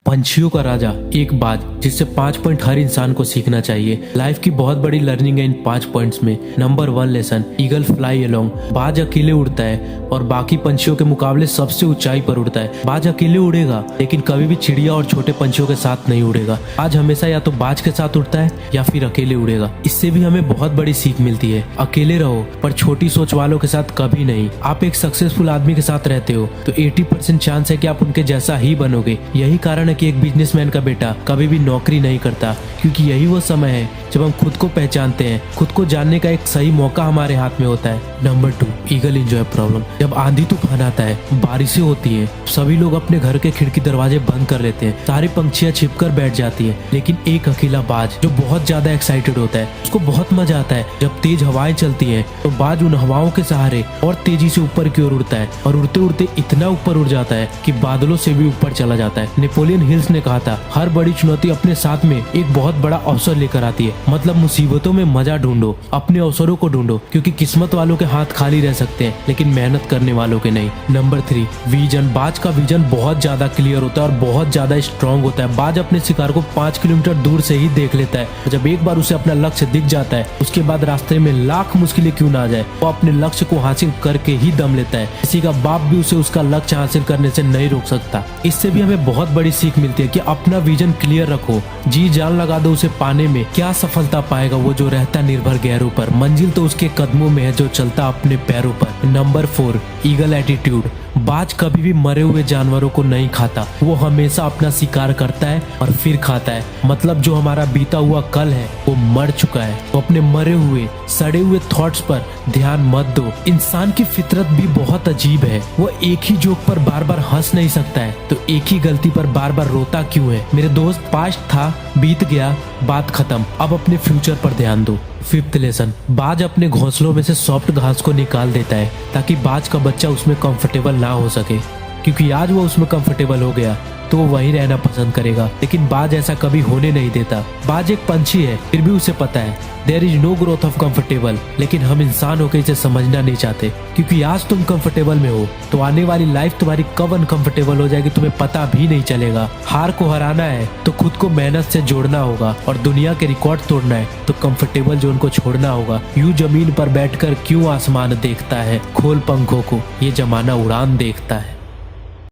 पंछियों का राजा एक बाज, जिससे 5 पॉइंट हर इंसान को सीखना चाहिए। लाइफ की बहुत बड़ी लर्निंग है इन 5 पॉइंट्स में। Number 1 lesson, eagle fly along. बाज अकेले उड़ता है और बाकी पंछियों के मुकाबले सबसे ऊंचाई पर उड़ता है। बाज अकेले उड़ेगा लेकिन कभी भी चिड़िया और छोटे पंछियों के साथ नहीं उड़ेगा। बाज हमेशा या तो बाज के साथ उड़ता है या फिर अकेले उड़ेगा। इससे भी हमें बहुत बड़ी सीख मिलती है। अकेले रहो पर छोटी सोच वालों के साथ कभी नहीं। आप एक सक्सेसफुल आदमी के साथ रहते हो तो 80% चांस है कि आप उनके जैसा ही बनोगे। यही कारण है कि एक बिजनेसमैन का बेटा कभी भी नौकरी नहीं करता, क्योंकि यही वो समय है जब हम खुद को पहचानते हैं। खुद को जानने का एक सही मौका हमारे हाथ में होता है। Number 2, eagle enjoy problem. जब आंधी तूफान आता है, बारिशें होती हैं, सभी लोग अपने घर के खिड़की दरवाजे बंद कर लेते हैं। सारी पंछियां छिपकर बैठ जाती हैं, लेकिन एक अकेला बाज जो बहुत ज्यादा एक्साइटेड होता है, उसको बहुत मजा आता है। जब तेज हवाएं चलती हैं तो बाज उन हवाओं के सहारे और तेजी से ऊपर की ओर उड़ता है और उड़ते उड़ते इतना ऊपर उड़ जाता है कि बादलों से भी ऊपर चला जाता है। नेपोलियन हिल्स ने कहा था, हर बड़ी चुनौती अपने साथ में एक बहुत बड़ा अवसर लेकर आती है। मतलब मुसीबतों में मजा ढूंढो, अपने अवसरों को ढूंढो, क्योंकि किस्मत वालों के हाथ खाली रह सकते हैं लेकिन मेहनत करने वालों के नहीं। Number 3, vision. बाज का विजन बहुत ज्यादा क्लियर होता है और बहुत ज्यादा स्ट्रांग होता है। बाज अपने शिकार को 5 किलोमीटर दूर से ही देख लेता है। जब एक बार उसे अपना लक्ष्य दिख जाता है, उसके बाद रास्ते में लाख मुश्किलें क्यों ना आ जाए, वो अपने लक्ष्य को हासिल करके ही दम लेता है। किसी का बाप भी उसे उसका लक्ष्य हासिल करने से नहीं रोक सकता। इससे भी हमें बहुत बड़ी सीख मिलती है कि अपना विजन क्लियर रखो, जी जान लगा दो उसे पाने में। क्या सफलता पाएगा वो जो रहता निर्भर गैरों पर, मंजिल तो उसके कदमों में है जो चलता अपने पैरों पर। Number 4, eagle attitude. बाज कभी भी मरे हुए जानवरों को नहीं खाता, वो हमेशा अपना शिकार करता है और फिर खाता है। मतलब जो हमारा बीता हुआ कल है वो मर चुका है, तो अपने मरे हुए सड़े हुए थॉट्स पर ध्यान मत दो। इंसान की फितरत भी बहुत अजीब है, वो एक ही जोक पर बार बार हंस नहीं सकता है, तो एक ही गलती पर बार बार रोता क्यों है। मेरे दोस्त, पास्ट था, बीत गया, बात खत्म, अब अपने फ्यूचर पर ध्यान दो। 5th लेसन, बाज अपने घोंसलों में से सॉफ्ट घास को निकाल देता है ताकि बाज का बच्चा उसमें कंफर्टेबल ना हो सके, क्योंकि आज वो उसमें कंफर्टेबल हो गया तो वो वहीं रहना पसंद करेगा। लेकिन बाज ऐसा कभी होने नहीं देता। बाज एक पंछी है, फिर भी उसे पता है there is no growth of comfortable, लेकिन हम इंसान होकर इसे समझना नहीं चाहते, क्योंकि आज तुम कंफर्टेबल में हो तो आने वाली लाइफ तुम्हारी कब अनकंफर्टेबल हो जाएगी तुम्हें पता भी नहीं चलेगा। हार को हराना है तो खुद को मेहनत से जोड़ना होगा, और दुनिया के रिकॉर्ड तोड़ना है तो कंफर्टेबल जोन को छोड़ना होगा। यूं जमीन पर बैठकर क्यों आसमान देखता है, खोल पंखों को, ये जमाना उड़ान देखता है।